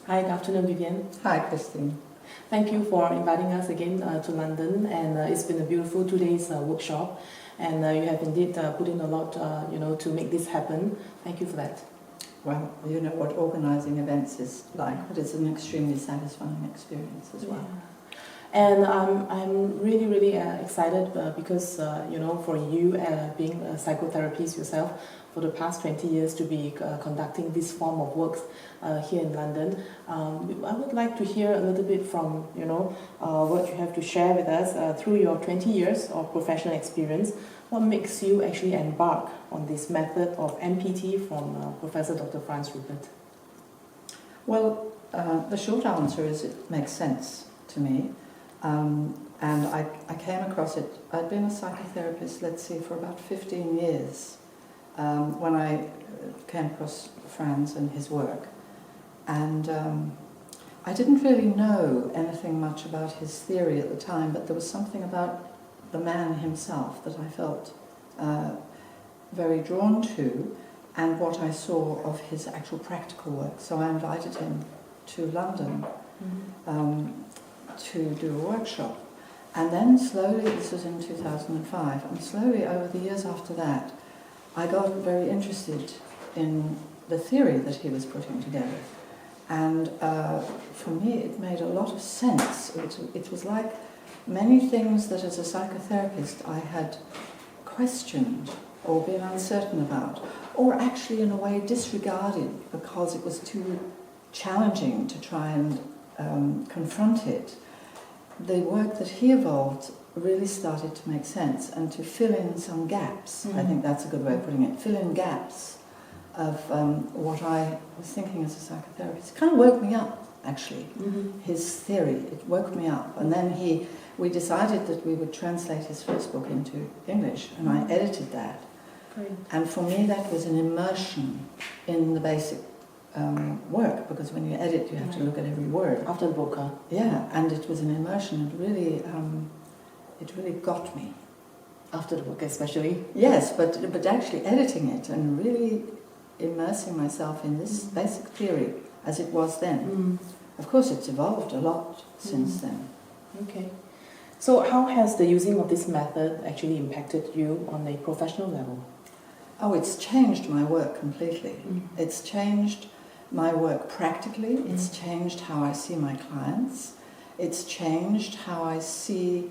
Hi, good afternoon, Vivian. Hi, Christine. Thank you for inviting us again to London, and it's been a beautiful 2 days workshop, and you have indeed put in a lot, to make this happen. Thank you for that. Well, you know what organising events is like, but it's an extremely satisfying experience as well. Yeah. And I'm really excited because, for you being a psychotherapist yourself for the past 20 years to be conducting this form of works here in London. I would like to hear a little bit from, what you have to share with us through your 20 years of professional experience. What makes you actually embark on this method of MPT from Professor Dr. Franz Ruppert? Well, the short answer is it makes sense to me. And I came across it. I'd been a psychotherapist, let's see, for about 15 years when I came across Franz and his work. And I didn't really know anything much about his theory at the time, but there was something about the man himself that I felt very drawn to, and what I saw of his actual practical work. So I invited him to London. To do a workshop. And then slowly, this was in 2005, and slowly over the years after that, I got very interested in the theory that he was putting together. And for me, it made a lot of sense. It was like many things that as a psychotherapist I had questioned or been uncertain about, or actually in a way disregarded because it was too challenging to try and confront it. The work that he evolved really started to make sense and to fill in some gaps. I think that's a good way of putting it. Fill in gaps of what I was thinking as a psychotherapist. It kind of woke me up, actually. His theory, it woke me up. And then we decided that we would translate his first book into English, and I edited that. Great. And for me that was an immersion in the basic work, because when you edit you have to look at every word. After the book, huh? Yeah, and it was an immersion. It really got me. After the book, especially? Yes, but actually editing it and really immersing myself in this basic theory as it was then. Of course, it's evolved a lot since then. Okay. So how has the using of this method actually impacted you on a professional level? Oh, it's changed my work completely. It's changed my work practically. It's changed how I see my clients. It's changed how I see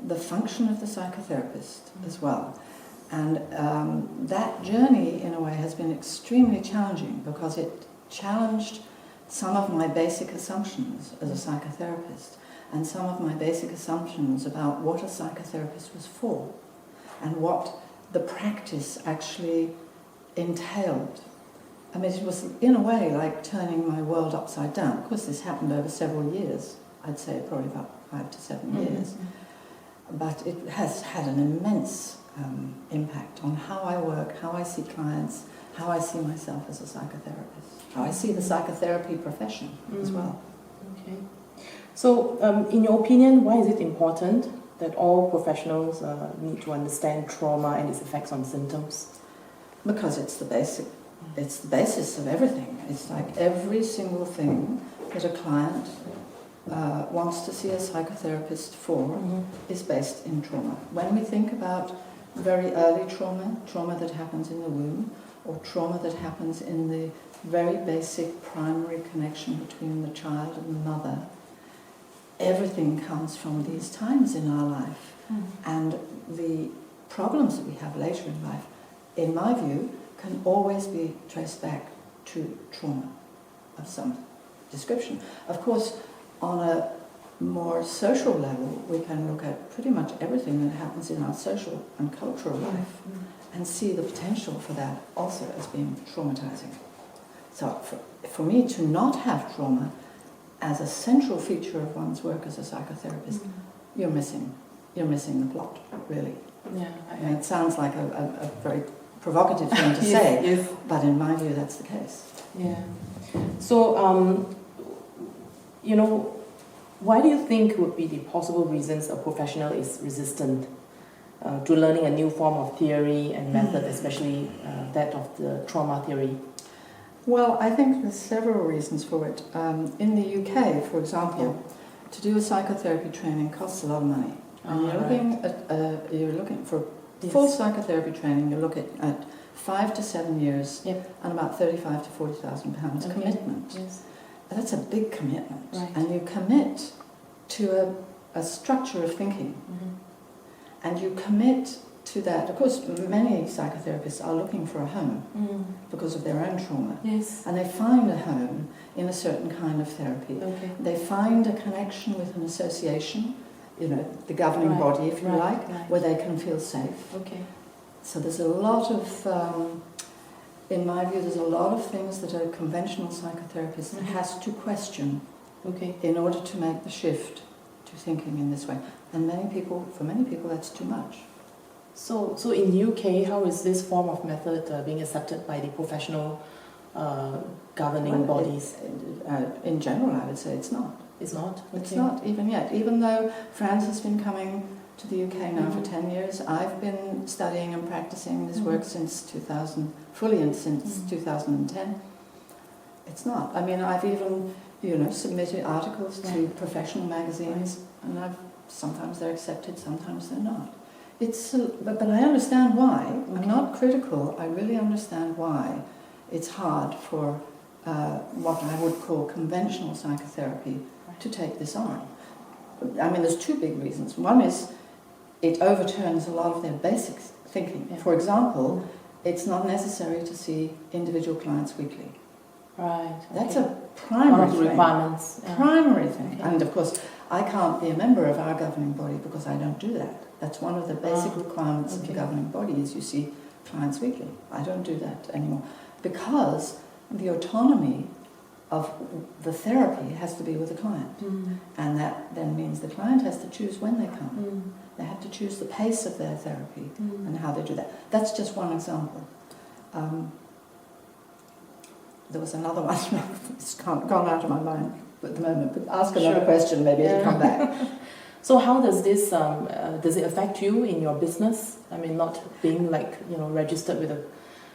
the function of the psychotherapist as well. And that journey, in a way, has been extremely challenging because it challenged some of my basic assumptions as a psychotherapist and some of my basic assumptions about what a psychotherapist was for and what the practice actually entailed. I mean, it was, in a way, like turning my world upside down. Of course, this happened over several years. I'd say probably about 5 to 7 years. But it has had an immense impact on how I work, how I see clients, how I see myself as a psychotherapist, how I see the psychotherapy profession as well. Okay. So, in your opinion, why is it important that all professionals need to understand trauma and its effects on symptoms? Because it's the basis of everything. It's like every single thing that a client wants to see a psychotherapist for is based in trauma. When we think about very early trauma that happens in the womb, or trauma that happens in the very basic primary connection between the child and the mother, everything comes from these times in our life. And the problems that we have later in life, in my view, can always be traced back to trauma of some description. Of course, on a more social level, we can look at pretty much everything that happens in our social and cultural life and see the potential for that also as being traumatizing. So for me to not have trauma as a central feature of one's work as a psychotherapist, you're missing the plot, really. Yeah, And it sounds like a very provocative thing to say, but in my view that's the case. Yeah. So, why do you think would be the possible reasons a professional is resistant to learning a new form of theory and method, especially that of the trauma theory? Well, I think there's several reasons for it. In the UK, for example, to do a psychotherapy training costs a lot of money. And you're looking for full psychotherapy training. You're looking at 5 to 7 years and about £35,000 to £40,000 commitment. Yes. That's a big commitment, Right. and you commit to a structure of thinking, and you commit to that. Of course, many psychotherapists are looking for a home because of their own trauma. Yes. And they find a home in a certain kind of therapy. Okay. They find a connection with an association, you know, the governing body, if you like, where they can feel safe. Okay. So there's a lot of, in my view, there's a lot of things that a conventional psychotherapist has to question in order to make the shift to thinking in this way. And for many people, that's too much. So in UK, how is this form of method being accepted by the professional governing bodies? In general, I would say it's not. It's not? Okay. It's not, even yet. Even though Franz has been coming to the UK now for 10 years, I've been studying and practicing this work since 2010. It's not. I mean, I've even, submitted articles to professional magazines, and sometimes they're accepted, sometimes they're not. But I understand why. I'm not critical. I really understand why it's hard for what I would call conventional psychotherapy to take this on. I mean, there's two big reasons. One is it overturns a lot of their basic thinking. Yeah. For example, it's not necessary to see individual clients weekly. Right. That's a primary thing. Requirements. Yeah. Primary thing. Okay. And of course, I can't be a member of our governing body because I don't do that. That's one of the basic requirements of the governing body is you see clients weekly. I don't do that anymore because the autonomy of the therapy has to be with the client. And that then means the client has to choose when they come. They have to choose the pace of their therapy and how they do that. That's just one example. There was another one. It's gone out of my mind at the moment, but ask another question, maybe it'll come back. So how does this, does it affect you in your business? I mean, not being registered with a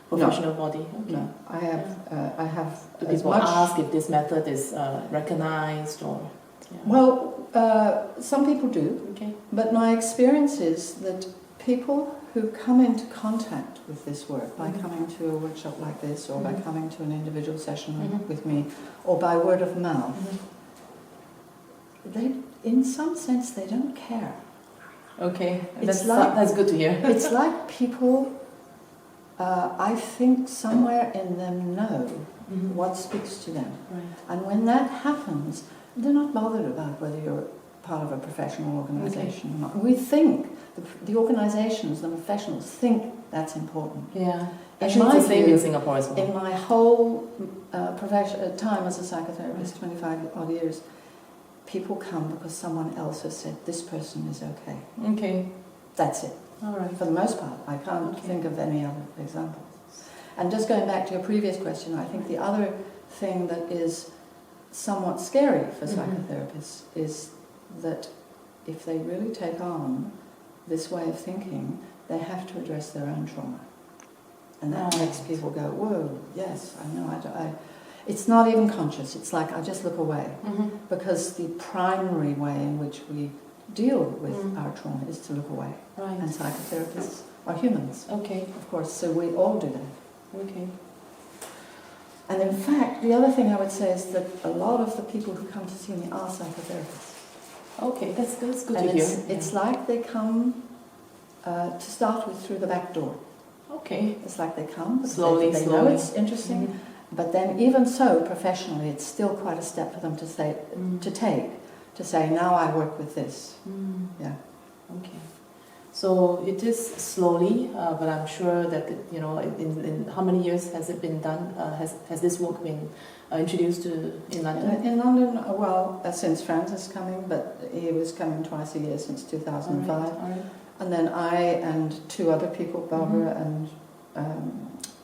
professional body? Okay. No, I have. Do people ask if this method is recognized or? Yeah. Well, some people do. Okay. But my experience is that people who come into contact with this work by coming to a workshop like this, or by coming to an individual session with me, or by word of mouth, they, in some sense, they don't care. Okay, that's good to hear. It's like people, I think somewhere in them know what speaks to them. Right. And when that happens, they're not bothered about whether you're part of a professional organisation or not. We think, the organisations, the professionals think that's important. Yeah. Actually, it's the same in Singapore as well. In my whole time as a psychotherapist, 25 odd years, people come because someone else has said, this person is okay. Okay. That's it. All right. For the most part. I can't think of any other examples. And just going back to your previous question, I think the other thing that is somewhat scary for psychotherapists is that if they really take on this way of thinking, they have to address their own trauma. And that makes people go, whoa, yes, I know, it's not even conscious. It's like I just look away. Because the primary way in which we deal with our trauma is to look away. Right. And psychotherapists are humans. Okay. Of course, so we all do that. Okay. And in fact, the other thing I would say is that a lot of the people who come to see me are psychotherapists. Okay, that's good to hear. It's like they come to start with through the back door. Okay. It's like they come slowly. They know it's interesting, but then even so, professionally, it's still quite a step for them to say to say now I work with this. Yeah. Okay. So it is slowly, but I'm sure that in how many years has it been done? Has this work been introduced in London? In London, well, since Franz is coming, but he was coming twice a year since 2005. All right. And then I and two other people, Barbara and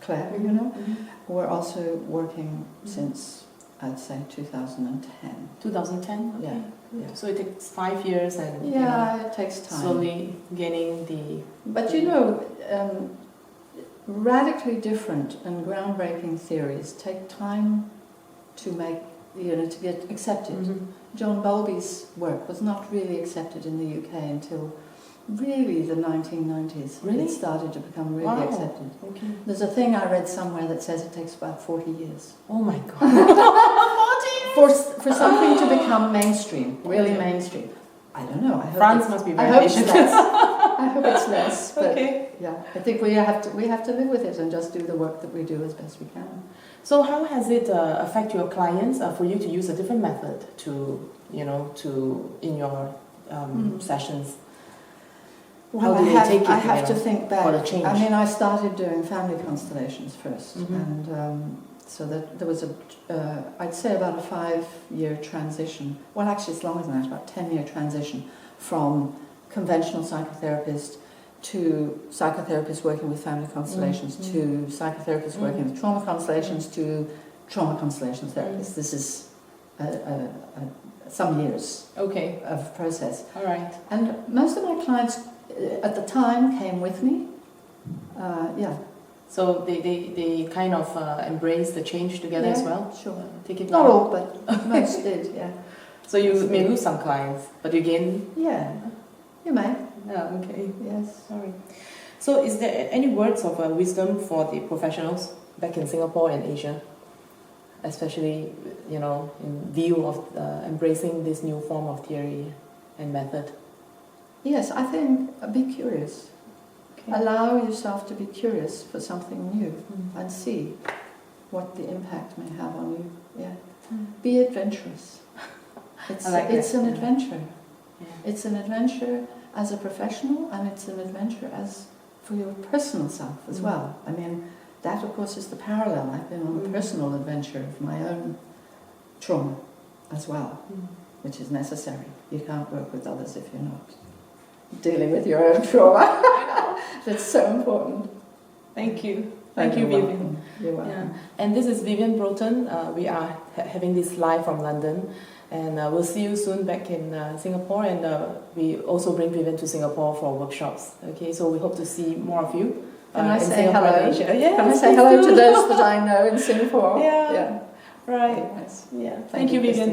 Claire, were also working since, I'd say, 2010. 2010? Okay. Yeah. Yeah. So it takes 5 years and it takes time. Slowly gaining the... But radically different and groundbreaking theories take time to make, to get accepted. Mm-hmm. John Bowlby's work was not really accepted in the UK until really the 1990s. Really? It started to become really Wow. accepted. Okay. There's a thing I read somewhere that says it takes about 40 years. Oh my God. For something to become mainstream, really Okay. mainstream. I don't know. I hope France must be I very hope it's patient. less. I hope it's less. But Okay. yeah, I think we have to live with it and just do the work that we do as best we can. So how has it affect your clients for you to use a different method to in your sessions? Well, How do they take it? I have to think back. Or the change? I mean, I started doing family constellations first, Mm-hmm. and so that there was I'd say about a 5-year transition. Well, actually, it's longer than that, about 10-year transition from conventional psychotherapist to psychotherapists working with family constellations to psychotherapists working with trauma constellations to trauma constellation therapists. This is some years Okay. of process. All right. And most of my clients at the time came with me. Yeah. So they kind of embrace the change together as well? Sure. Take it Not down. all, but most did, yeah. So you may lose some clients, but you gain... Yeah, you may. Yeah, okay. Yes. Sorry. So is there any words of wisdom for the professionals back in Singapore and Asia? Especially, in view of embracing this new form of theory and method? Yes, I think be curious. Okay. Allow yourself to be curious for something new Mm. and see what the impact may have on you. Yeah. Mm. Be adventurous. It's, I like it's that, an yeah. adventure. Yeah. It's an adventure as a professional, and it's an adventure as for your personal self as Mm. well. I mean, that of course is the parallel. I've been on a Mm. personal adventure of my own trauma as well, Mm. which is necessary. You can't work with others if you're not dealing with your own trauma. That's so important. Thank you. Thank you, You're Vivian. welcome. You're welcome. Yeah. And this is Vivian Broughton. We are having this live from London. And we'll see you soon back in Singapore. And we also bring Vivian to Singapore for workshops. Okay, so we hope to see more of you. Can I in say Singapore hello? and Asia. Yes, Can I say please hello do. to those that I know in Singapore? Yeah. Right. Yes. Yeah. Thank Thank you, you, Vivian. Christine.